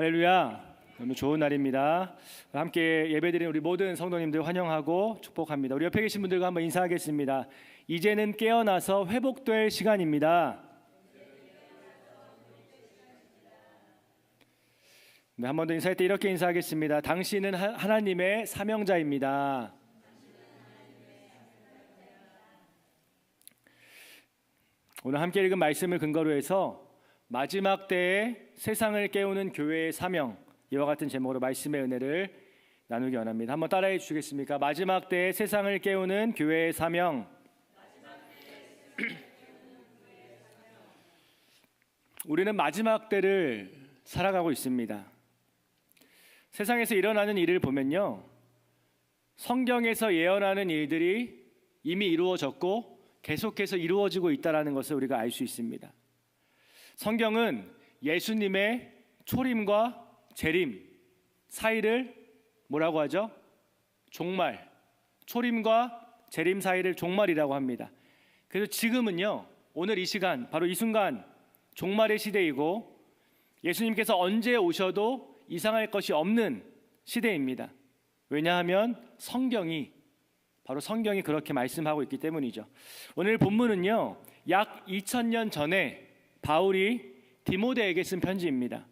할렐루야. 너무 좋은 날입니다. 함께 예배드리는 우리 모든 성도님들 환영하고 축복합니다. 우리 옆에 계신 분들과 한번 인사하겠습니다. 이제는 깨어나서 회복될 시간입니다. 네, 한 번 더 인사할 때 이렇게 인사하겠습니다. 당신은 하나님의 사명자입니다. 오늘 함께 읽은 말씀을 근거로 해서 마지막 때에 세상을 깨우는 교회의 사명, 이와 같은 제목으로 말씀의 은혜를 나누기 원합니다. 한번 따라해 주시겠습니까? 마지막 때에 세상을 깨우는 교회의 사명. 우리는 마지막 때를 살아가고 있습니다. 세상에서 일어나는 일을 보면요, 성경에서 예언하는 일들이 이미 이루어졌고 계속해서 이루어지고 있다는 것을 우리가 알 수 있습니다. 성경은 예수님의 초림과 재림 사이를 뭐라고 하죠? 종말, 초림과 재림 사이를 종말이라고 합니다. 그래서 지금은요, 오늘 이 시간, 바로 이 순간 종말의 시대이고 예수님께서 언제 오셔도 이상할 것이 없는 시대입니다. 왜냐하면 바로 성경이 그렇게 말씀하고 있기 때문이죠. 오늘 본문은요, 약 2000년 전에 바울이 디모데에게 쓴 편지입니다.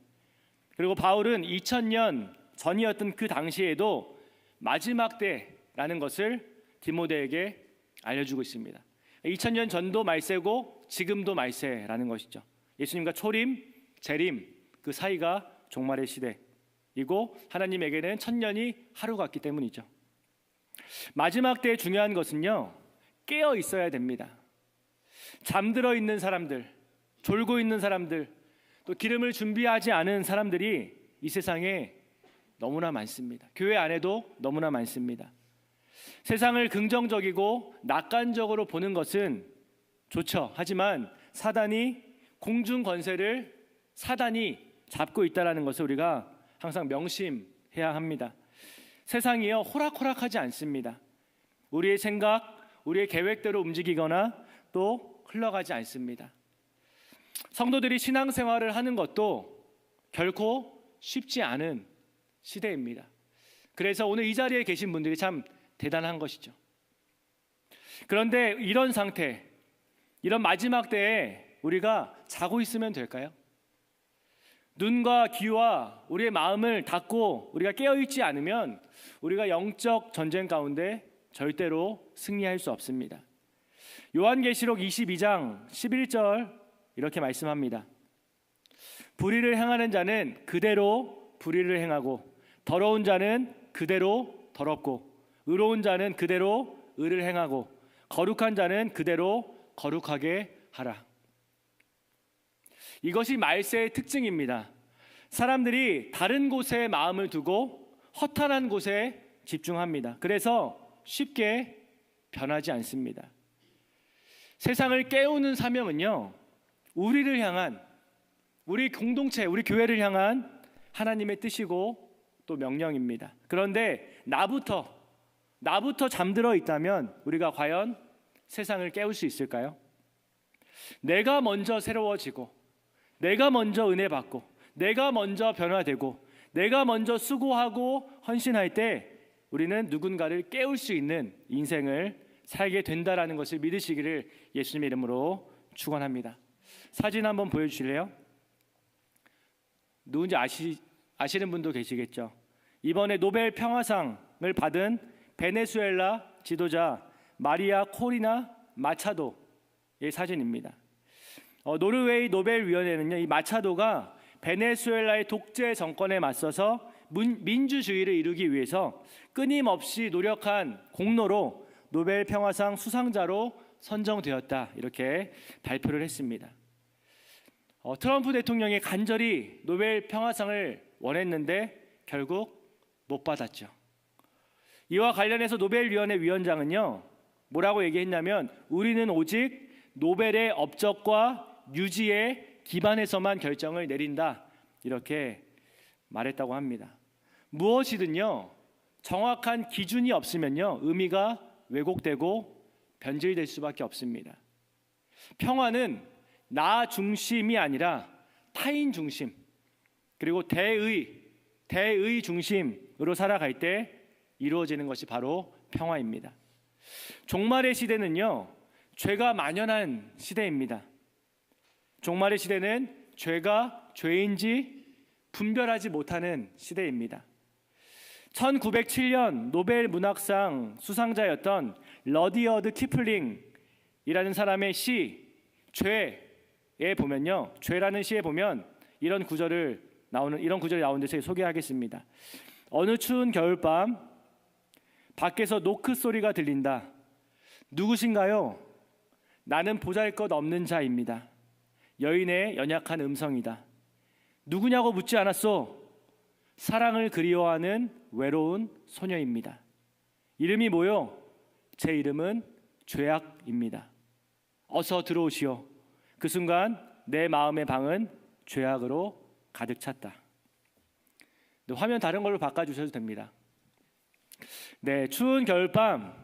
그리고 바울은 2000년 전이었던 그 당시에도 마지막 때라는 것을 디모데에게 알려주고 있습니다. 2000년 전도 말세고 지금도 말세라는 것이죠. 예수님과 초림, 재림 그 사이가 종말의 시대이고 하나님에게는 1000년이 하루 같기 때문이죠. 마지막 때의 중요한 것은요, 깨어 있어야 됩니다. 잠들어 있는 사람들, 졸고 있는 사람들, 또 기름을 준비하지 않은 사람들이 이 세상에 너무나 많습니다. 교회 안에도 너무나 많습니다. 세상을 긍정적이고 낙관적으로 보는 것은 좋죠. 하지만 사단이 공중 권세를 잡고 있다는 것을 우리가 항상 명심해야 합니다. 세상이요, 호락호락하지 않습니다. 우리의 생각, 우리의 계획대로 움직이거나 또 흘러가지 않습니다. 성도들이 신앙생활을 하는 것도 결코 쉽지 않은 시대입니다. 그래서 오늘 이 자리에 계신 분들이 참 대단한 것이죠. 그런데 이런 상태, 이런 마지막 때에 우리가 자고 있으면 될까요? 눈과 귀와 우리의 마음을 닫고 우리가 깨어있지 않으면 우리가 영적 전쟁 가운데 절대로 승리할 수 없습니다. 요한계시록 22장 11절 이렇게 말씀합니다. 불의를 행하는 자는 그대로 불의를 행하고 더러운 자는 그대로 더럽고 의로운 자는 그대로 의를 행하고 거룩한 자는 그대로 거룩하게 하라. 이것이 말세의 특징입니다. 사람들이 다른 곳에 마음을 두고 허탄한 곳에 집중합니다. 그래서 쉽게 변하지 않습니다. 세상을 깨우는 사명은요, 우리를 향한, 우리 공동체, 우리 교회를 향한 하나님의 뜻이고 또 명령입니다. 그런데 나부터 잠들어 있다면 우리가 과연 세상을 깨울 수 있을까요? 내가 먼저 새로워지고, 내가 먼저 은혜 받고, 내가 먼저 변화되고, 내가 먼저 수고하고 헌신할 때 우리는 누군가를 깨울 수 있는 인생을 살게 된다라는 것을 믿으시기를 예수님의 이름으로 축원합니다. 사진 한번 보여주실래요? 누군지 아시는 분도 계시겠죠. 이번에 노벨 평화상을 받은 베네수엘라 지도자 마리아 코리나 마차도의 사진입니다. 노르웨이 노벨위원회는요, 이 마차도가 베네수엘라의 독재 정권에 맞서서 민주주의를 이루기 위해서 끊임없이 노력한 공로로 노벨 평화상 수상자로 선정되었다, 이렇게 발표를 했습니다. 트럼프 대통령이 간절히 노벨 평화상을 원했는데 결국 못 받았죠. 이와 관련해서 노벨위원회 위원장은요, 뭐라고 얘기했냐면 우리는 오직 노벨의 업적과 유지에 기반해서만 결정을 내린다, 이렇게 말했다고 합니다. 무엇이든요, 정확한 기준이 없으면요, 의미가 왜곡되고 변질될 수밖에 없습니다. 평화는 나 중심이 아니라 타인 중심, 그리고 대의 중심으로 살아갈 때 이루어지는 것이 바로 평화입니다. 종말의 시대는요, 죄가 만연한 시대입니다. 종말의 시대는 죄가 죄인지 분별하지 못하는 시대입니다. 1907년 노벨 문학상 수상자였던 러디어드 키플링이라는 사람의 시 죄에 보면요, 죄라는 시에 보면 이런 구절이 나오는 데서 소개하겠습니다. 어느 추운 겨울밤 밖에서 노크 소리가 들린다. 누구신가요? 나는 보잘것없는 자입니다. 여인의 연약한 음성이다. 누구냐고 묻지 않았소. 사랑을 그리워하는 외로운 소녀입니다. 이름이 뭐요? 제 이름은 죄악입니다. 어서 들어오시오. 그 순간 내 마음의 방은 죄악으로 가득 찼다. 화면 다른 걸로 바꿔주셔도 됩니다. 네, 추운 겨울밤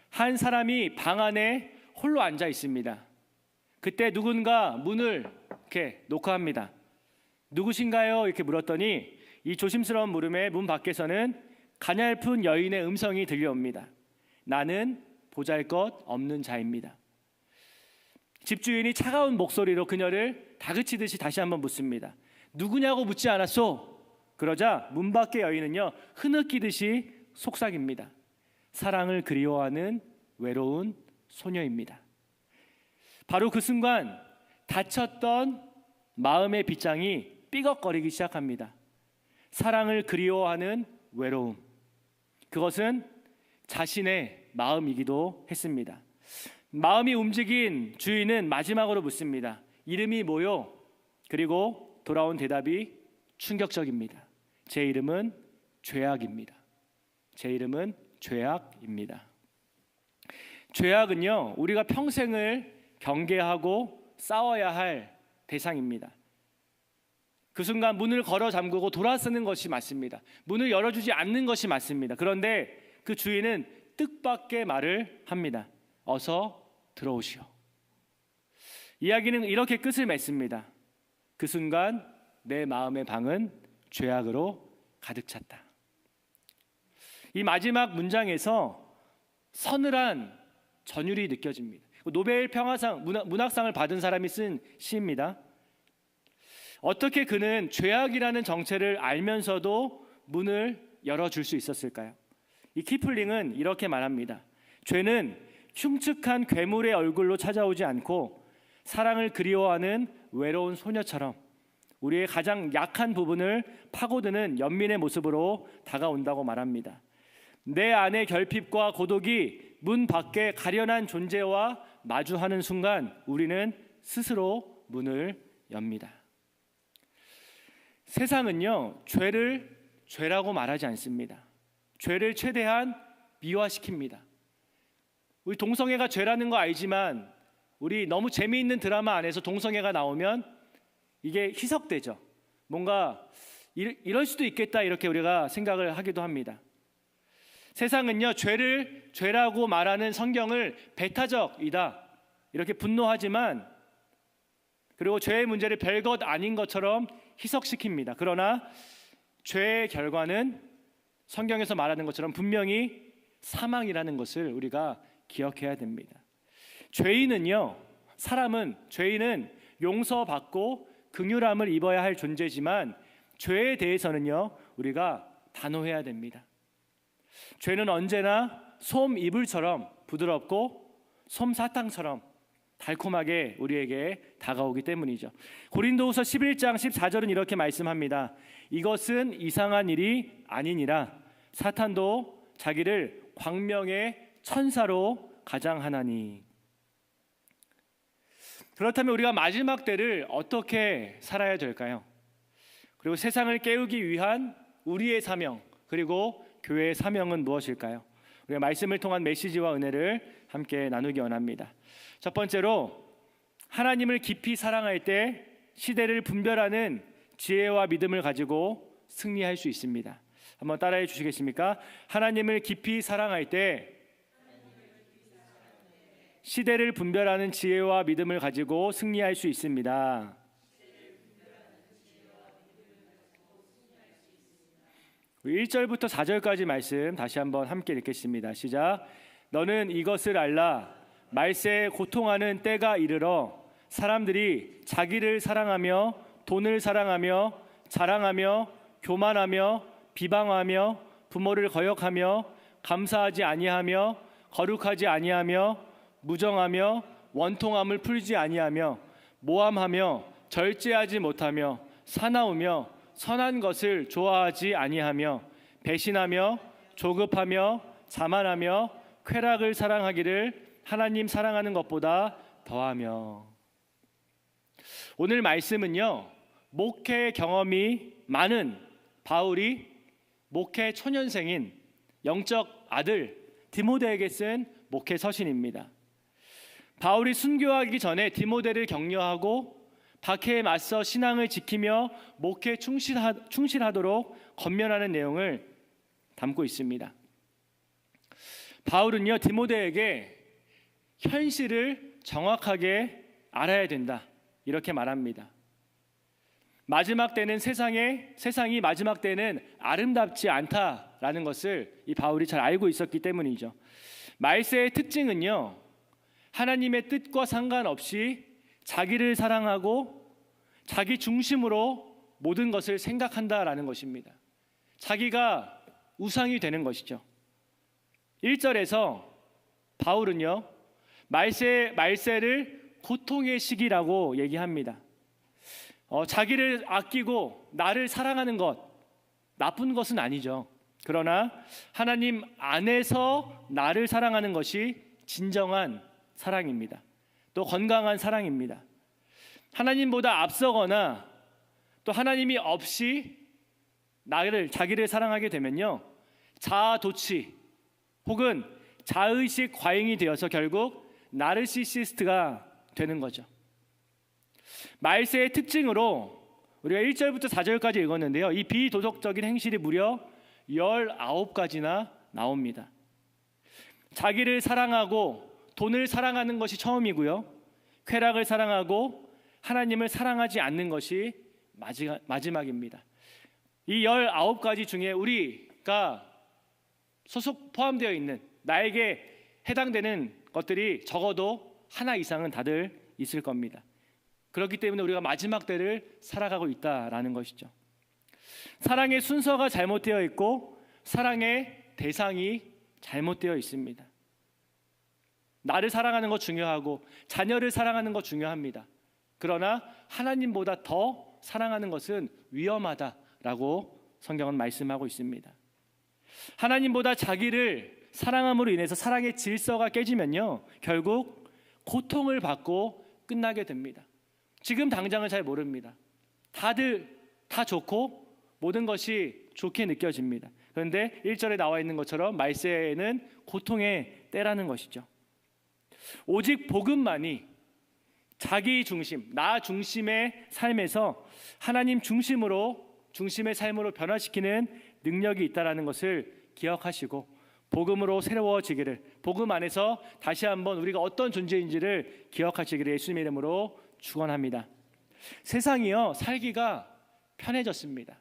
한 사람이 방 안에 홀로 앉아 있습니다. 그때 누군가 문을 이렇게 노크합니다. 누구신가요? 이렇게 물었더니 이 조심스러운 물음에 문 밖에서는 가냘픈 여인의 음성이 들려옵니다. 나는 보잘것없는 자입니다. 집주인이 차가운 목소리로 그녀를 다그치듯이 다시 한번 묻습니다. 누구냐고 묻지 않았소? 그러자 문 밖의 여인은요, 흐느끼듯이 속삭입니다. 사랑을 그리워하는 외로운 소녀입니다. 바로 그 순간 닫혔던 마음의 빗장이 삐걱거리기 시작합니다. 사랑을 그리워하는 외로움, 그것은 자신의 마음이기도 했습니다. 마음이 움직인 주인은 마지막으로 묻습니다. 이름이 뭐요? 그리고 돌아온 대답이 충격적입니다. 제 이름은 죄악입니다. 제 이름은 죄악입니다. 죄악은요, 우리가 평생을 경계하고 싸워야 할 대상입니다. 그 순간 문을 걸어 잠그고 돌아서는 것이 맞습니다. 문을 열어주지 않는 것이 맞습니다. 그런데 그 주인은 뜻밖의 말을 합니다. 어서 들어오시오. 이야기는 이렇게 끝을 맺습니다. 그 순간 내 마음의 방은 죄악으로 가득 찼다. 이 마지막 문장에서 서늘한 전율이 느껴집니다. 노벨 평화상 문학상을 받은 사람이 쓴 시입니다. 어떻게 그는 죄악이라는 정체를 알면서도 문을 열어줄 수 있었을까요? 이 키플링은 이렇게 말합니다. 죄는 흉측한 괴물의 얼굴로 찾아오지 않고 사랑을 그리워하는 외로운 소녀처럼 우리의 가장 약한 부분을 파고드는 연민의 모습으로 다가온다고 말합니다. 내 안의 결핍과 고독이 문 밖에 가련한 존재와 마주하는 순간 우리는 스스로 문을 엽니다. 세상은요, 죄를 죄라고 말하지 않습니다. 죄를 최대한 미화시킵니다. 우리 동성애가 죄라는 거 알지만 우리 너무 재미있는 드라마 안에서 동성애가 나오면 이게 희석되죠. 뭔가 이럴 수도 있겠다 이렇게 우리가 생각을 하기도 합니다. 세상은요, 죄를 죄라고 말하는 성경을 배타적이다 이렇게 분노하지만, 그리고 죄의 문제를 별것 아닌 것처럼 희석시킵니다. 그러나 죄의 결과는 성경에서 말하는 것처럼 분명히 사망이라는 것을 우리가 기억해야 됩니다. 죄인은 용서받고 긍휼함을 입어야 할 존재지만 죄에 대해서는요, 우리가 단호해야 됩니다. 죄는 언제나 솜이불처럼 부드럽고 솜사탕처럼 달콤하게 우리에게 다가오기 때문이죠. 고린도후서 11장 14절은 이렇게 말씀합니다. 이것은 이상한 일이 아니니라. 사탄도 자기를 광명의 천사로 가장하나니. 그렇다면 우리가 마지막 때를 어떻게 살아야 될까요? 그리고 세상을 깨우기 위한 우리의 사명, 그리고 교회의 사명은 무엇일까요? 우리가 말씀을 통한 메시지와 은혜를 함께 나누기 원합니다. 첫 번째로, 하나님을 깊이 사랑할 때 시대를 분별하는 지혜와 믿음을 가지고 승리할 수 있습니다. 한번 따라해 주시겠습니까? 하나님을 깊이 사랑할 때 시대를 분별하는 지혜와 믿음을 가지고 승리할 수 있습니다. 1절부터 4절까지 말씀 다시 한번 함께 읽겠습니다. 시작. 너는 이것을 알라. 말세에 고통하는 때가 이르러 사람들이 자기를 사랑하며 돈을 사랑하며 자랑하며 교만하며 비방하며 부모를 거역하며 감사하지 아니하며 거룩하지 아니하며 무정하며 원통함을 풀지 아니하며 모함하며 절제하지 못하며 사나우며 선한 것을 좋아하지 아니하며 배신하며 조급하며 자만하며 쾌락을 사랑하기를 하나님 사랑하는 것보다 더하며. 오늘 말씀은요, 목회 경험이 많은 바울이 목회 초년생인 영적 아들 디모데에게 쓴 목회 서신입니다. 바울이 순교하기 전에 디모데를 격려하고 박해에 맞서 신앙을 지키며 목회에 충실하도록 권면하는 내용을 담고 있습니다. 바울은요, 디모데에게 현실을 정확하게 알아야 된다 이렇게 말합니다. 마지막 때는 세상이 마지막 때는 아름답지 않다라는 것을 이 바울이 잘 알고 있었기 때문이죠. 말세의 특징은요, 하나님의 뜻과 상관없이 자기를 사랑하고 자기 중심으로 모든 것을 생각한다라는 것입니다. 자기가 우상이 되는 것이죠. 1절에서 바울은요, 말세를 고통의 시기라고 얘기합니다. 자기를 아끼고 나를 사랑하는 것, 나쁜 것은 아니죠. 그러나 하나님 안에서 나를 사랑하는 것이 진정한 사랑입니다. 또 건강한 사랑입니다. 하나님보다 앞서거나 또 하나님이 없이 자기를 사랑하게 되면요, 자아도취 혹은 자의식 과잉이 되어서 결국 나르시시스트가 되는 거죠. 말세의 특징으로 우리가 1절부터 4절까지 읽었는데요, 이 비도덕적인 행실이 무려 19가지나 나옵니다. 자기를 사랑하고 돈을 사랑하는 것이 처음이고요, 쾌락을 사랑하고 하나님을 사랑하지 않는 것이 마지막입니다. 이 19가지 중에 우리가 포함되어 있는, 나에게 해당되는 것들이 적어도 하나 이상은 다들 있을 겁니다. 그렇기 때문에 우리가 마지막 때를 살아가고 있다라는 것이죠. 사랑의 순서가 잘못되어 있고 사랑의 대상이 잘못되어 있습니다. 나를 사랑하는 것 중요하고 자녀를 사랑하는 것 중요합니다. 그러나 하나님보다 더 사랑하는 것은 위험하다라고 성경은 말씀하고 있습니다. 하나님보다 자기를 사랑함으로 인해서 사랑의 질서가 깨지면요, 결국 고통을 받고 끝나게 됩니다. 지금 당장은 잘 모릅니다. 다들 다 좋고 모든 것이 좋게 느껴집니다. 그런데 1절에 나와 있는 것처럼 말세에는 고통의 때라는 것이죠. 오직 복음만이 자기 중심, 나 중심의 삶에서 하나님 중심의 삶으로 변화시키는 능력이 있다는 것을 기억하시고 복음으로 새로워지기를, 복음 안에서 다시 한번 우리가 어떤 존재인지를 기억하시기를 예수님의 이름으로 축원합니다. 세상이요, 살기가 편해졌습니다.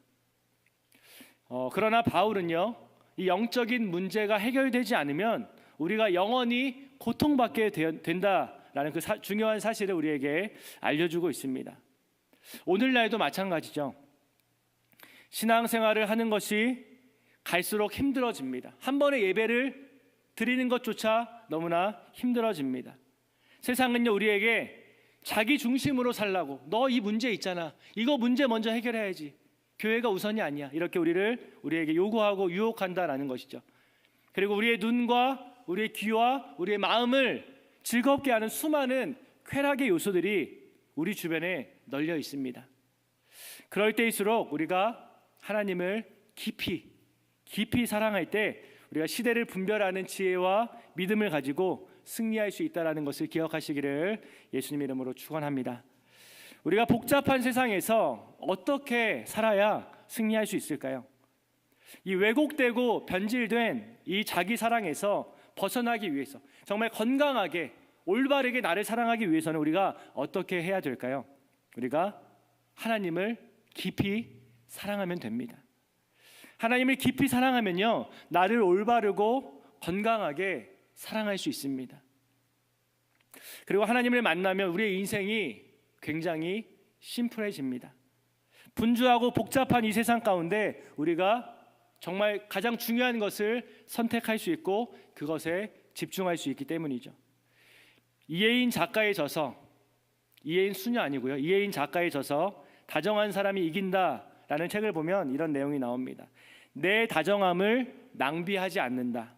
그러나 바울은요, 이 영적인 문제가 해결되지 않으면 우리가 영원히 고통받게 된다라는 그 중요한 사실을 우리에게 알려주고 있습니다. 오늘날도 마찬가지죠. 신앙생활을 하는 것이 갈수록 힘들어집니다. 한 번의 예배를 드리는 것조차 너무나 힘들어집니다. 세상은요, 우리에게 자기 중심으로 살라고, 너 이 문제 있잖아, 이거 문제 먼저 해결해야지, 교회가 우선이 아니야, 이렇게 우리에게 요구하고 유혹한다라는 것이죠. 그리고 우리의 눈과 우리의 귀와 우리의 마음을 즐겁게 하는 수많은 쾌락의 요소들이 우리 주변에 널려 있습니다. 그럴 때일수록 우리가 하나님을 깊이 사랑할 때 우리가 시대를 분별하는 지혜와 믿음을 가지고 승리할 수 있다는 것을 기억하시기를 예수님 이름으로 축원합니다. 우리가 복잡한 세상에서 어떻게 살아야 승리할 수 있을까요? 이 왜곡되고 변질된 이 자기 사랑에서 벗어나기 위해서, 정말 건강하게 올바르게 나를 사랑하기 위해서는 우리가 어떻게 해야 될까요? 우리가 하나님을 깊이 사랑하면 됩니다. 하나님을 깊이 사랑하면요, 나를 올바르고 건강하게 사랑할 수 있습니다. 그리고 하나님을 만나면 우리의 인생이 굉장히 심플해집니다. 분주하고 복잡한 이 세상 가운데 우리가 정말 가장 중요한 것을 선택할 수 있고 그것에 집중할 수 있기 때문이죠. 이혜인 작가의 저서, 이혜인 수녀 아니고요, 이혜인 작가의 저서 다정한 사람이 이긴다라는 책을 보면 이런 내용이 나옵니다. 내 다정함을 낭비하지 않는다.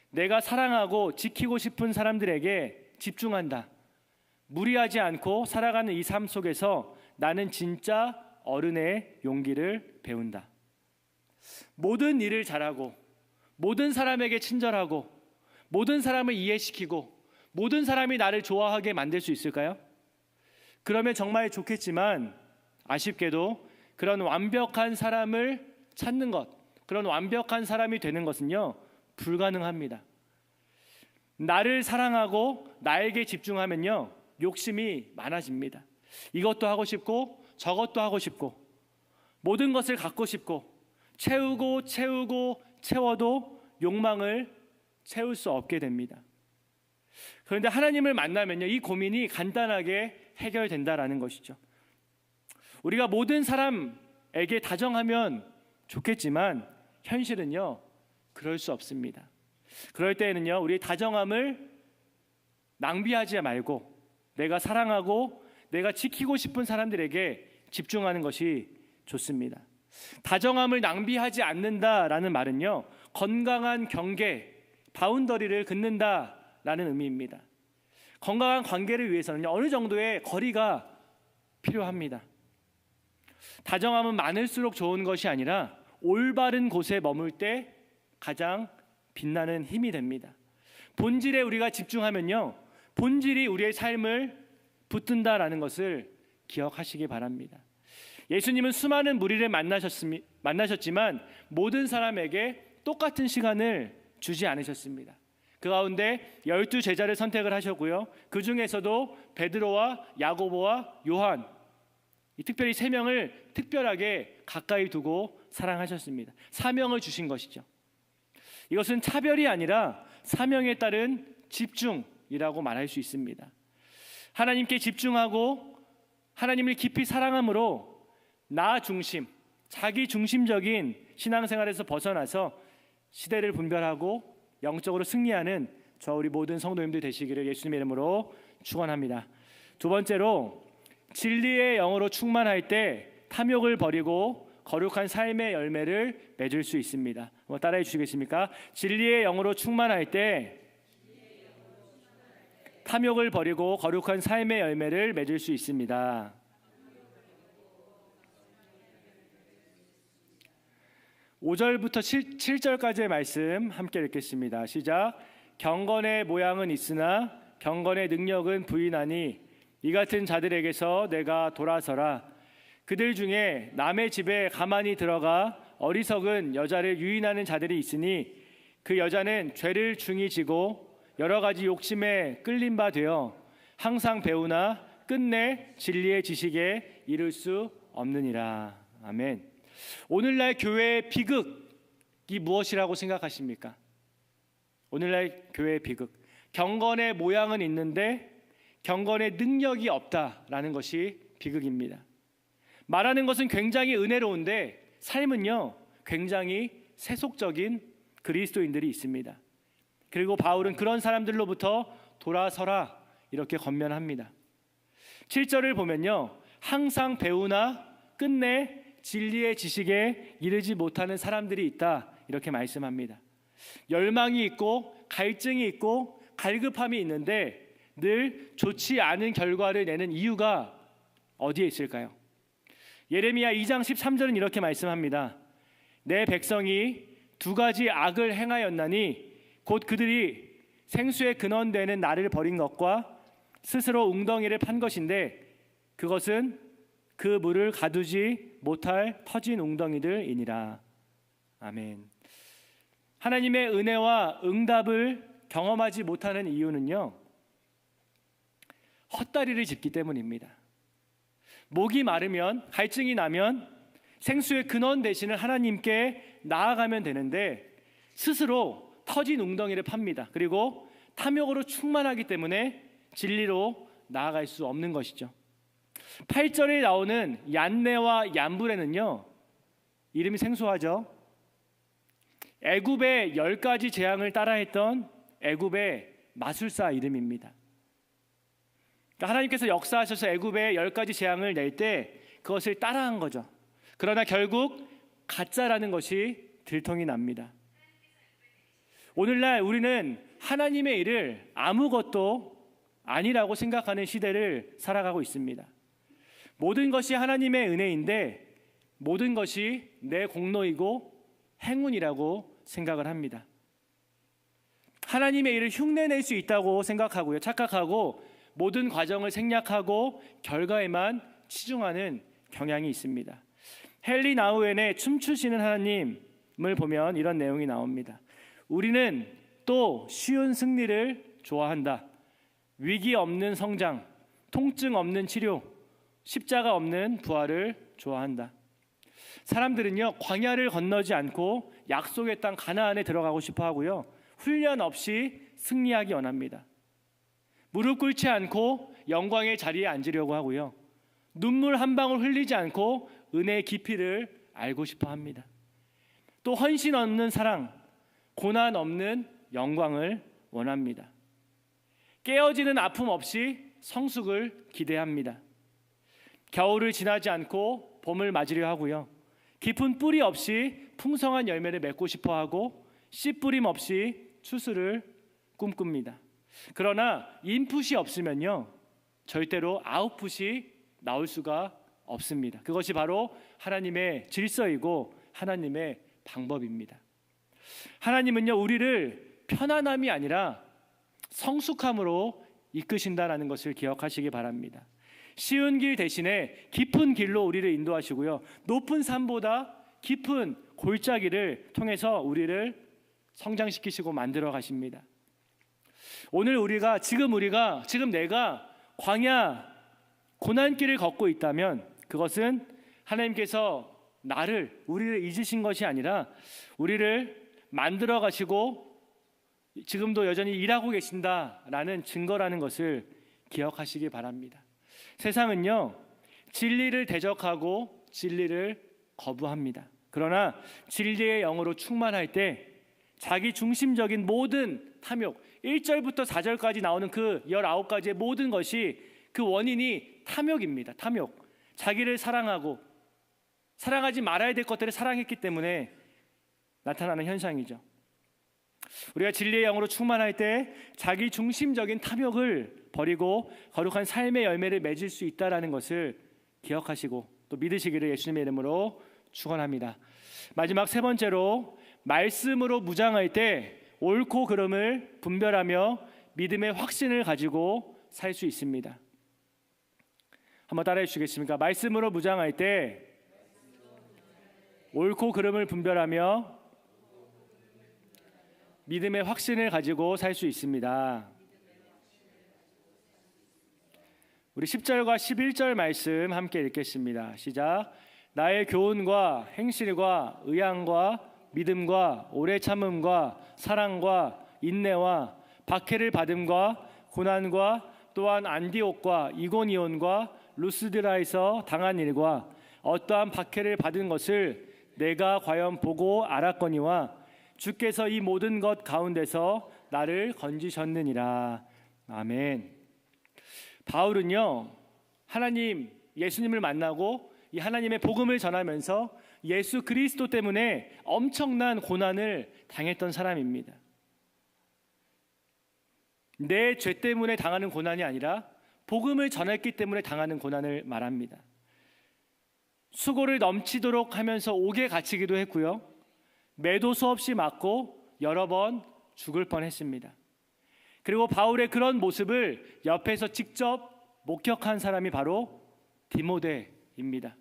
내가 사랑하고 지키고 싶은 사람들에게 집중한다. 무리하지 않고 살아가는 이 삶 속에서 나는 진짜 어른의 용기를 배운다. 모든 일을 잘하고 모든 사람에게 친절하고 모든 사람을 이해시키고 모든 사람이 나를 좋아하게 만들 수 있을까요? 그러면 정말 좋겠지만 아쉽게도 그런 완벽한 사람을 찾는 것, 그런 완벽한 사람이 되는 것은요, 불가능합니다. 나를 사랑하고 나에게 집중하면요, 욕심이 많아집니다. 이것도 하고 싶고 저것도 하고 싶고 모든 것을 갖고 싶고 채우고 채워도 욕망을 채울 수 없게 됩니다. 그런데 하나님을 만나면요, 이 고민이 간단하게 해결된다라는 것이죠. 우리가 모든 사람에게 다정하면 좋겠지만 현실은요, 그럴 수 없습니다. 그럴 때에는요, 우리의 다정함을 낭비하지 말고 내가 사랑하고 내가 지키고 싶은 사람들에게 집중하는 것이 좋습니다. 다정함을 낭비하지 않는다라는 말은요, 건강한 경계, 바운더리를 긋는다라는 의미입니다. 건강한 관계를 위해서는 어느 정도의 거리가 필요합니다. 다정함은 많을수록 좋은 것이 아니라 올바른 곳에 머물 때 가장 빛나는 힘이 됩니다. 본질에 우리가 집중하면요, 본질이 우리의 삶을 붙든다라는 것을 기억하시기 바랍니다. 예수님은 수많은 무리를 만나셨지만 모든 사람에게 똑같은 시간을 주지 않으셨습니다. 그 가운데 12 제자를 선택을 하셨고요, 그 중에서도 베드로와 야고보와 요한, 이 특별히 3명을 특별하게 가까이 두고 사랑하셨습니다. 사명을 주신 것이죠. 이것은 차별이 아니라 사명에 따른 집중이라고 말할 수 있습니다. 하나님께 집중하고 하나님을 깊이 사랑함으로 나 중심, 자기 중심적인 신앙생활에서 벗어나서 시대를 분별하고 영적으로 승리하는 저 우리 모든 성도님들 되시기를 예수님의 이름으로 축원합니다. 두 번째로, 진리의 영으로 충만할 때 탐욕을 버리고 거룩한 삶의 열매를 맺을 수 있습니다. 한번 따라해 주시겠습니까? 진리의 영으로 충만할 때 탐욕을 버리고 거룩한 삶의 열매를 맺을 수 있습니다. (5절부터) 7절까지의 말씀 함께 읽겠습니다. 시작. 경건의 모양은 있으나 경건의 능력은 부인하니 이 같은 자들에게서 내가 돌아서라. 그들 중에 남의 집에 가만히 들어가 어리석은 여자를 유인하는 자들이 있으니 그 여자는 죄를 중히 지고 여러 가지 욕심에 끌린 바 되어 항상 배우나 끝내 진리의 지식에 이를 수 없느니라. 아멘. 오늘날 교회의 비극이 무엇이라고 생각하십니까? 오늘날 교회의 비극, 경건의 모양은 있는데 경건의 능력이 없다라는 것이 비극입니다. 말하는 것은 굉장히 은혜로운데 삶은요, 굉장히 세속적인 그리스도인들이 있습니다. 그리고 바울은 그런 사람들로부터 돌아서라 이렇게 권면합니다. 7절을 보면요, 항상 배우나 끝내 진리의 지식에 이르지 못하는 사람들이 있다 이렇게 말씀합니다. 열망이 있고 갈증이 있고 갈급함이 있는데 늘 좋지 않은 결과를 내는 이유가 어디에 있을까요? 예레미야 2장 13절은 이렇게 말씀합니다. 내 백성이 2가지 악을 행하였나니 곧 그들이 생수의 근원되는 나를 버린 것과 스스로 웅덩이를 판 것인데 그것은 그 물을 가두지 못할 터진 웅덩이들이니라. 아멘. 하나님의 은혜와 응답을 경험하지 못하는 이유는요, 헛다리를 짚기 때문입니다. 목이 마르면, 갈증이 나면 생수의 근원 되시는 하나님께 나아가면 되는데 스스로 터진 웅덩이를 팝니다. 그리고 탐욕으로 충만하기 때문에 진리로 나아갈 수 없는 것이죠. 8절에 나오는 얀네와 얀브레는요, 이름이 생소하죠. 애굽의 10가지 재앙을 따라했던 애굽의 마술사 이름입니다. 그러니까 하나님께서 역사하셔서 애굽의 10가지 재앙을 낼 때 그것을 따라한 거죠. 그러나 결국 가짜라는 것이 들통이 납니다. 오늘날 우리는 하나님의 일을 아무것도 아니라고 생각하는 시대를 살아가고 있습니다. 모든 것이 하나님의 은혜인데 모든 것이 내 공로이고 행운이라고 생각을 합니다. 하나님의 일을 흉내낼 수 있다고 생각하고요. 착각하고 모든 과정을 생략하고 결과에만 치중하는 경향이 있습니다. 헨리 나우엔의 춤추시는 하나님을 보면 이런 내용이 나옵니다. 우리는 또 쉬운 승리를 좋아한다. 위기 없는 성장, 통증 없는 치료, 십자가 없는 부활을 좋아한다. 사람들은요, 광야를 건너지 않고 약속의 땅 가나안에 들어가고 싶어 하고요, 훈련 없이 승리하기 원합니다. 무릎 꿇지 않고 영광의 자리에 앉으려고 하고요, 눈물 한 방울 흘리지 않고 은혜의 깊이를 알고 싶어 합니다. 또 헌신 없는 사랑, 고난 없는 영광을 원합니다. 깨어지는 아픔 없이 성숙을 기대합니다. 겨울을 지나지 않고 봄을 맞으려 하고요, 깊은 뿌리 없이 풍성한 열매를 맺고 싶어 하고 씨 뿌림 없이 추수를 꿈꿉니다. 그러나 인풋이 없으면요, 절대로 아웃풋이 나올 수가 없습니다. 그것이 바로 하나님의 질서이고 하나님의 방법입니다. 하나님은요, 우리를 편안함이 아니라 성숙함으로 이끄신다라는 것을 기억하시기 바랍니다. 쉬운 길 대신에 깊은 길로 우리를 인도하시고요, 높은 산보다 깊은 골짜기를 통해서 우리를 성장시키시고 만들어 가십니다. 오늘 지금 내가 광야 고난길을 걷고 있다면 그것은 하나님께서 우리를 잊으신 것이 아니라 우리를 만들어 가시고 지금도 여전히 일하고 계신다라는 증거라는 것을 기억하시기 바랍니다. 세상은요, 진리를 대적하고 진리를 거부합니다. 그러나 진리의 영으로 충만할 때 자기 중심적인 모든 탐욕, 1절부터 4절까지 나오는 그 19가지의 모든 것이 그 원인이 탐욕입니다. 탐욕. 자기를 사랑하고 사랑하지 말아야 될 것들을 사랑했기 때문에 나타나는 현상이죠. 우리가 진리의 영으로 충만할 때 자기 중심적인 탐욕을 버리고 거룩한 삶의 열매를 맺을 수 있다는 것을 기억하시고 또 믿으시기를 예수님의 이름으로 축원합니다. 마지막 세 번째로, 말씀으로 무장할 때 옳고 그름을 분별하며 믿음의 확신을 가지고 살 수 있습니다. 한번 따라해 주시겠습니까? 말씀으로 무장할 때 옳고 그름을 분별하며 믿음의 확신을 가지고 살 수 있습니다. 우리 10절과 11절 말씀 함께 읽겠습니다. 시작. 나의 교훈과 행실과 의향과 믿음과 오래 참음과 사랑과 인내와 박해를 받음과 고난과 또한 안디옥과 이고니온과 루스드라에서 당한 일과 어떠한 박해를 받은 것을 내가 과연 보고 알았거니와 주께서 이 모든 것 가운데서 나를 건지셨느니라. 아멘. 바울은요, 예수님을 만나고 이 하나님의 복음을 전하면서 예수 그리스도 때문에 엄청난 고난을 당했던 사람입니다. 내 죄 때문에 당하는 고난이 아니라 복음을 전했기 때문에 당하는 고난을 말합니다. 수고를 넘치도록 하면서 옥에 갇히기도 했고요, 매도 수없이 맞고 여러 번 죽을 뻔했습니다. 그리고 바울의 그런 모습을 옆에서 직접 목격한 사람이 바로 디모데입니다.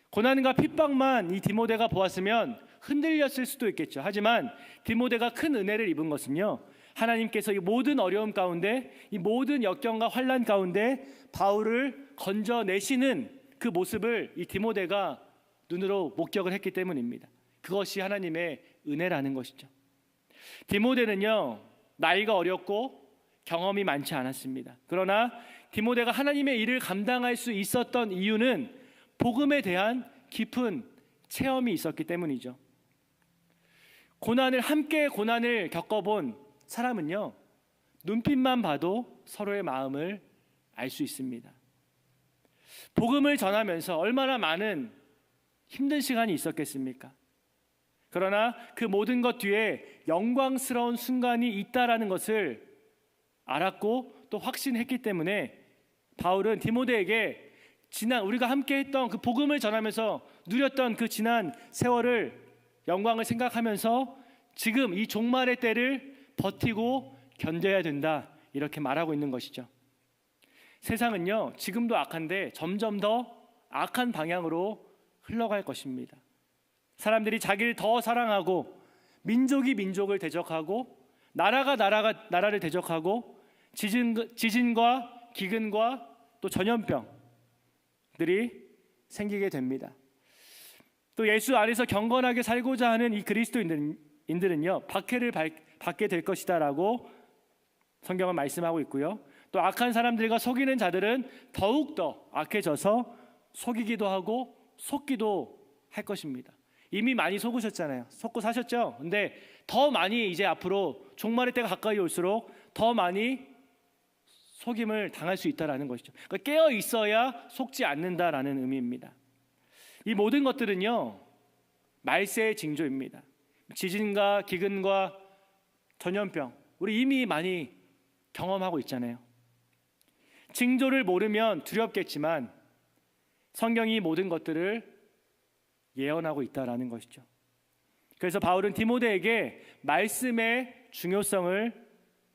고난과 핍박만 이 디모데가 보았으면 흔들렸을 수도 있겠죠. 하지만 디모데가 큰 은혜를 입은 것은요, 하나님께서 이 모든 어려움 가운데, 이 모든 역경과 환난 가운데 바울을 건져내시는 그 모습을 이 디모데가 눈으로 목격을 했기 때문입니다. 그것이 하나님의 은혜라는 것이죠. 디모데는요, 나이가 어렸고 경험이 많지 않았습니다. 그러나 디모데가 하나님의 일을 감당할 수 있었던 이유는 복음에 대한 깊은 체험이 있었기 때문이죠. 함께 고난을 겪어본 사람은요, 눈빛만 봐도 서로의 마음을 알 수 있습니다. 복음을 전하면서 얼마나 많은 힘든 시간이 있었겠습니까? 그러나 그 모든 것 뒤에 영광스러운 순간이 있다라는 것을 알았고 또 확신했기 때문에 바울은 디모데에게 우리가 함께 했던 그 복음을 전하면서 누렸던 그 지난 세월을, 영광을 생각하면서 지금 이 종말의 때를 버티고 견뎌야 된다, 이렇게 말하고 있는 것이죠. 세상은요, 지금도 악한데 점점 더 악한 방향으로 흘러갈 것입니다. 사람들이 자기를 더 사랑하고 민족이 민족을 대적하고 나라가 나라를 대적하고 지진과 기근과 또 전염병들이 생기게 됩니다. 또 예수 안에서 경건하게 살고자 하는 이 그리스도인들은요, 박해를 받게 될 것이다라고 성경은 말씀하고 있고요. 또 악한 사람들과 속이는 자들은 더욱더 악해져서 속이기도 하고 속기도 할 것입니다. 이미 많이 속으셨잖아요. 속고 사셨죠? 근데 더 많이 이제 앞으로 종말의 때가 가까이 올수록 더 많이 속임을 당할 수 있다는 것이죠. 그러니까 깨어 있어야 속지 않는다라는 의미입니다. 이 모든 것들은요, 말세의 징조입니다. 지진과 기근과 전염병, 우리 이미 많이 경험하고 있잖아요. 징조를 모르면 두렵겠지만 성경이 모든 것들을 예언하고 있다라는 것이죠. 그래서 바울은 디모데에게 말씀의 중요성을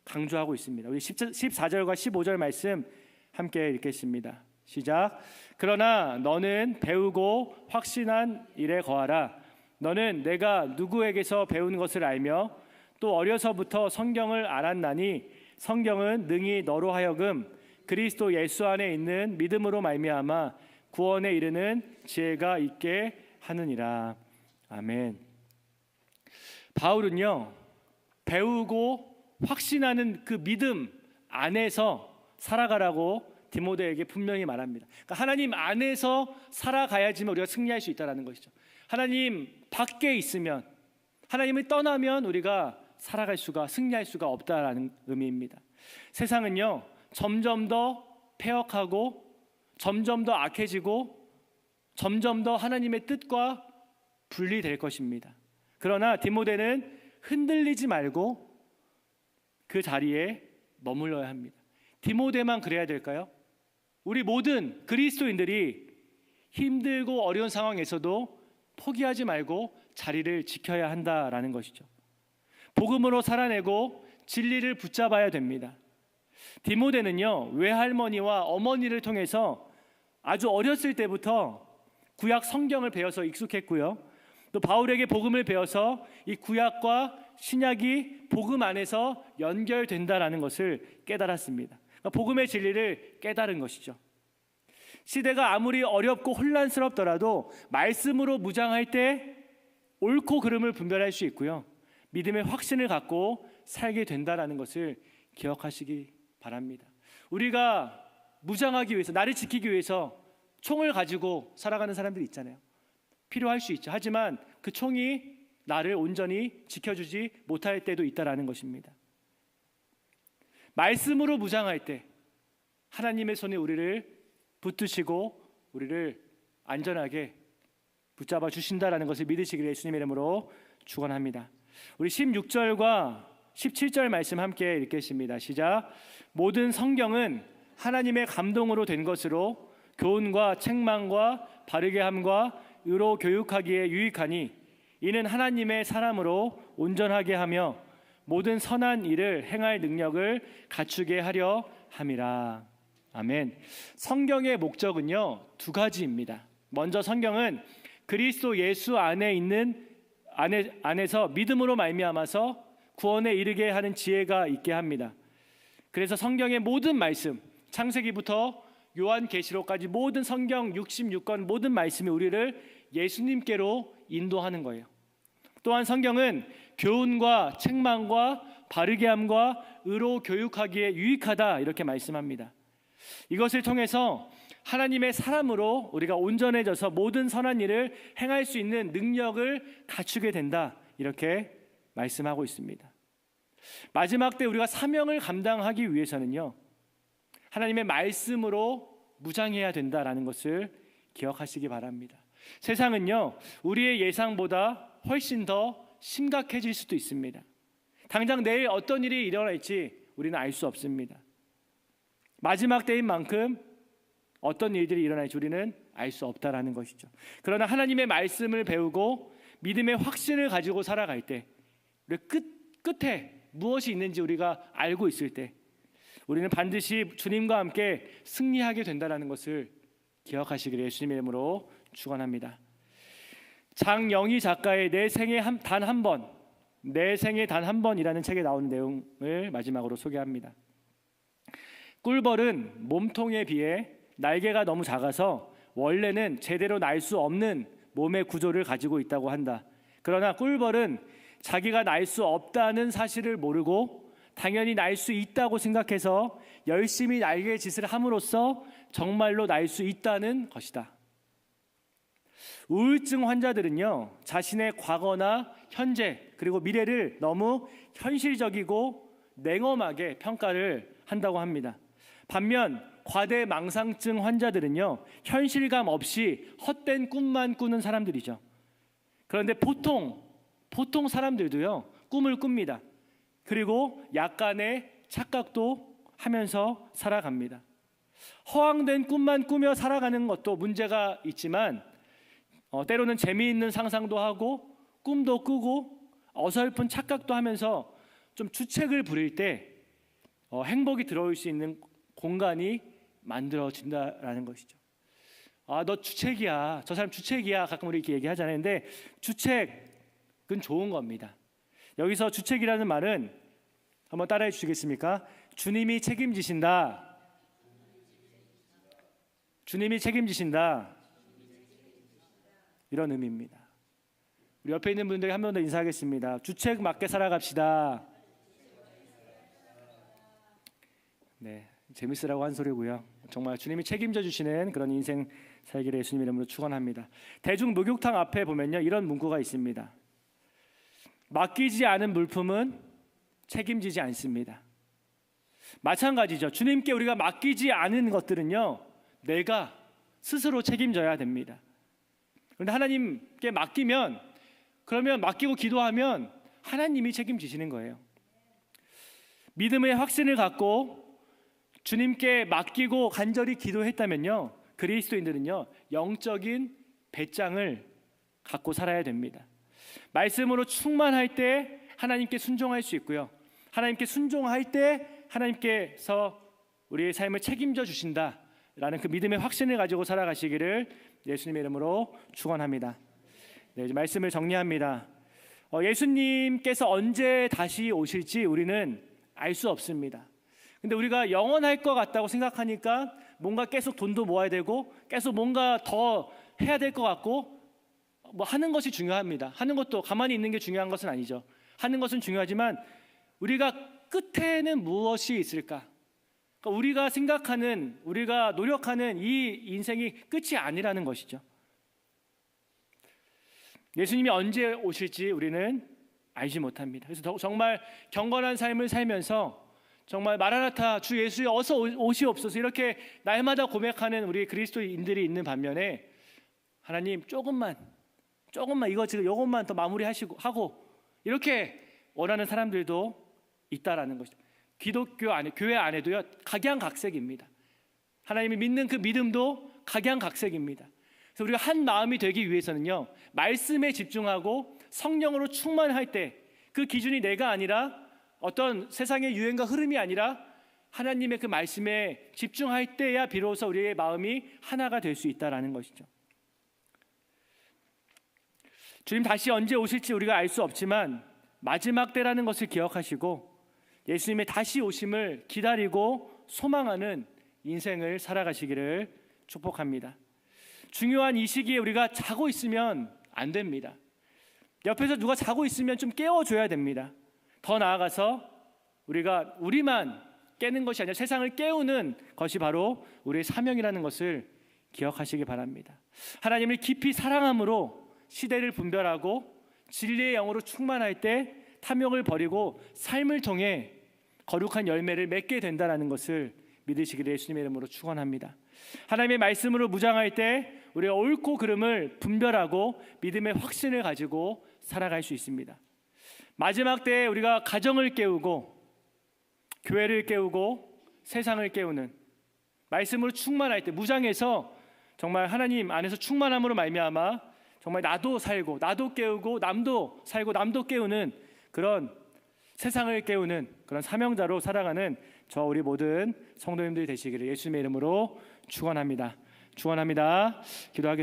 강조하고 있습니다. 우리 14절과 15절 말씀 함께 읽겠습니다. 시작. 그러나 너는 배우고 확신한 일에 거하라. 너는 내가 누구에게서 배운 것을 알며 또 어려서부터 성경을 알았나니 성경은 능히 너로 하여금 그리스도 예수 안에 있는 믿음으로 말미암아 구원에 이르는 지혜가 있게 하느니라. 아멘. 바울은요, 배우고 확신하는 그 믿음 안에서 살아가라고 디모데에게 분명히 말합니다. 그러니까 하나님 안에서 살아가야지만 우리가 승리할 수 있다는 것이죠. 하나님 밖에 있으면, 하나님을 떠나면 우리가 승리할 수가 없다라는 의미입니다. 세상은요, 점점 더 폐역하고 점점 더 악해지고 점점 더 하나님의 뜻과 분리될 것입니다. 그러나 디모데는 흔들리지 말고 그 자리에 머물러야 합니다. 디모데만 그래야 될까요? 우리 모든 그리스도인들이 힘들고 어려운 상황에서도 포기하지 말고 자리를 지켜야 한다라는 것이죠. 복음으로 살아내고 진리를 붙잡아야 됩니다. 디모데는요, 외할머니와 어머니를 통해서 아주 어렸을 때부터 구약 성경을 배워서 익숙했고요. 또 바울에게 복음을 배워서 이 구약과 신약이 복음 안에서 연결된다라는 것을 깨달았습니다. 그러니까 복음의 진리를 깨달은 것이죠. 시대가 아무리 어렵고 혼란스럽더라도 말씀으로 무장할 때 옳고 그름을 분별할 수 있고요. 믿음의 확신을 갖고 살게 된다라는 것을 기억하시기 바랍니다. 우리가 무장하기 위해서, 나를 지키기 위해서 총을 가지고 살아가는 사람들이 있잖아요. 필요할 수 있죠. 하지만 그 총이 나를 온전히 지켜주지 못할 때도 있다라는 것입니다. 말씀으로 무장할 때 하나님의 손에 우리를 붙드시고 우리를 안전하게 붙잡아 주신다라는 것을 믿으시기를 예수님의 이름으로 축원합니다. 우리 16절과 17절 말씀 함께 읽겠습니다. 시작. 모든 성경은 하나님의 감동으로 된 것으로 교훈과 책망과 바르게 함과 의로 교육하기에 유익하니 이는 하나님의 사람으로 온전하게 하며 모든 선한 일을 행할 능력을 갖추게 하려 함이라. 아멘. 성경의 목적은요, 두 가지입니다. 먼저 성경은 그리스도 예수 안에 있는 안에서 믿음으로 말미암아서 구원에 이르게 하는 지혜가 있게 합니다. 그래서 성경의 모든 말씀, 창세기부터 요한계시록까지 모든 성경 66권 모든 말씀이 우리를 예수님께로 인도하는 거예요. 또한 성경은 교훈과 책망과 바르게 함과 의로 교육하기에 유익하다 이렇게 말씀합니다. 이것을 통해서 하나님의 사람으로 우리가 온전해져서 모든 선한 일을 행할 수 있는 능력을 갖추게 된다 이렇게 말씀하고 있습니다. 마지막 때 우리가 사명을 감당하기 위해서는요, 하나님의 말씀으로 무장해야 된다라는 것을 기억하시기 바랍니다. 세상은요, 우리의 예상보다 훨씬 더 심각해질 수도 있습니다. 당장 내일 어떤 일이 일어날지 우리는 알 수 없습니다. 마지막 때인 만큼 어떤 일들이 일어날지 우리는 알 수 없다라는 것이죠. 그러나 하나님의 말씀을 배우고 믿음의 확신을 가지고 살아갈 때, 우리 끝에 무엇이 있는지 우리가 알고 있을 때 우리는 반드시 주님과 함께 승리하게 된다는 것을 기억하시기를 예수님의 이름으로 축원합니다. 장영희 작가의 내 생에 단 한 번, 내 생에 단 한 번이라는 책에 나오는 내용을 마지막으로 소개합니다. 꿀벌은 몸통에 비해 날개가 너무 작아서 원래는 제대로 날 수 없는 몸의 구조를 가지고 있다고 한다. 그러나 꿀벌은 자기가 날 수 없다는 사실을 모르고 당연히 날 수 있다고 생각해서 열심히 날개 짓을 함으로써 정말로 날 수 있다는 것이다. 우울증 환자들은요, 자신의 과거나 현재 그리고 미래를 너무 현실적이고 냉엄하게 평가를 한다고 합니다. 반면 과대망상증 환자들은요, 현실감 없이 헛된 꿈만 꾸는 사람들이죠. 그런데 보통 사람들도요, 꿈을 꿉니다. 그리고 약간의 착각도 하면서 살아갑니다. 허황된 꿈만 꾸며 살아가는 것도 문제가 있지만 때로는 재미있는 상상도 하고 꿈도 꾸고 어설픈 착각도 하면서 좀 주책을 부릴 때 행복이 들어올 수 있는 공간이 만들어진다라는 것이죠. 아, 너 주책이야. 저 사람 주책이야. 가끔 우리 이렇게 얘기하잖아요. 근데 주책은 좋은 겁니다. 여기서 주책이라는 말은 한번 따라해 주시겠습니까? 주님이 책임지신다. 주님이 책임지신다. 이런 의미입니다. 우리 옆에 있는 분들에게 한 번 더 인사하겠습니다. 주책 맞게 살아갑시다. 네, 재밌으라고 한 소리고요. 정말 주님이 책임져 주시는 그런 인생 살기를 예수님 이름으로 축원합니다. 대중 목욕탕 앞에 보면요, 이런 문구가 있습니다. 맡기지 않은 물품은 책임지지 않습니다. 마찬가지죠. 주님께 우리가 맡기지 않은 것들은요, 내가 스스로 책임져야 됩니다. 그런데 하나님께 맡기면, 그러면 맡기고 기도하면 하나님이 책임지시는 거예요. 믿음의 확신을 갖고 주님께 맡기고 간절히 기도했다면요, 그리스도인들은요, 영적인 배짱을 갖고 살아야 됩니다. 말씀으로 충만할 때 하나님께 순종할 수 있고요, 하나님께 순종할 때 하나님께서 우리의 삶을 책임져 주신다라는 그 믿음의 확신을 가지고 살아가시기를 예수님의 이름으로 축원합니다. 네, 이제 말씀을 정리합니다. 예수님께서 언제 다시 오실지 우리는 알 수 없습니다. 근데 우리가 영원할 것 같다고 생각하니까 뭔가 계속 돈도 모아야 되고 계속 뭔가 더 해야 될 것 같고, 뭐 하는 것이 중요합니다. 하는 것도 가만히 있는 게 중요한 것은 아니죠. 하는 것은 중요하지만 우리가 끝에는 무엇이 있을까? 그러니까 우리가 생각하는, 우리가 노력하는 이 인생이 끝이 아니라는 것이죠. 예수님이 언제 오실지 우리는 알지 못합니다. 그래서 정말 경건한 삶을 살면서 정말 마라나타 주 예수여 어서 오시옵소서 이렇게 날마다 고백하는 우리 그리스도인들이 있는 반면에, 하나님 조금만 이것만 더 마무리하시고 하고 이렇게 원하는 사람들도 있다라는 것이죠. 기독교 안에, 교회 안에도요, 각양각색입니다. 하나님이 믿는 그 믿음도 각양각색입니다. 그래서 우리가 한 마음이 되기 위해서는요, 말씀에 집중하고 성령으로 충만할 때, 그 기준이 내가 아니라 어떤 세상의 유행과 흐름이 아니라 하나님의 그 말씀에 집중할 때야 비로소 우리의 마음이 하나가 될 수 있다라는 것이죠. 주님 다시 언제 오실지 우리가 알 수 없지만 마지막 때라는 것을 기억하시고 예수님의 다시 오심을 기다리고 소망하는 인생을 살아가시기를 축복합니다. 중요한 이 시기에 우리가 자고 있으면 안 됩니다. 옆에서 누가 자고 있으면 좀 깨워줘야 됩니다. 더 나아가서 우리가 우리만 깨는 것이 아니라 세상을 깨우는 것이 바로 우리의 사명이라는 것을 기억하시기 바랍니다. 하나님을 깊이 사랑함으로 시대를 분별하고 진리의 영으로 충만할 때 탐욕을 버리고 삶을 통해 거룩한 열매를 맺게 된다는 것을 믿으시기를 예수님의 이름으로 축원합니다. 하나님의 말씀으로 무장할 때 우리가 옳고 그름을 분별하고 믿음의 확신을 가지고 살아갈 수 있습니다. 마지막 때에 우리가 가정을 깨우고 교회를 깨우고 세상을 깨우는 말씀으로 충만할 때 무장해서 정말 하나님 안에서 충만함으로 말미암아 정말 나도 살고 나도 깨우고 남도 살고 남도 깨우는 그런 세상을 깨우는 그런 사명자로 살아가는 저 우리 모든 성도님들이 되시기를 예수님의 이름으로 축원합니다. 축원합니다. 기도하겠습니다.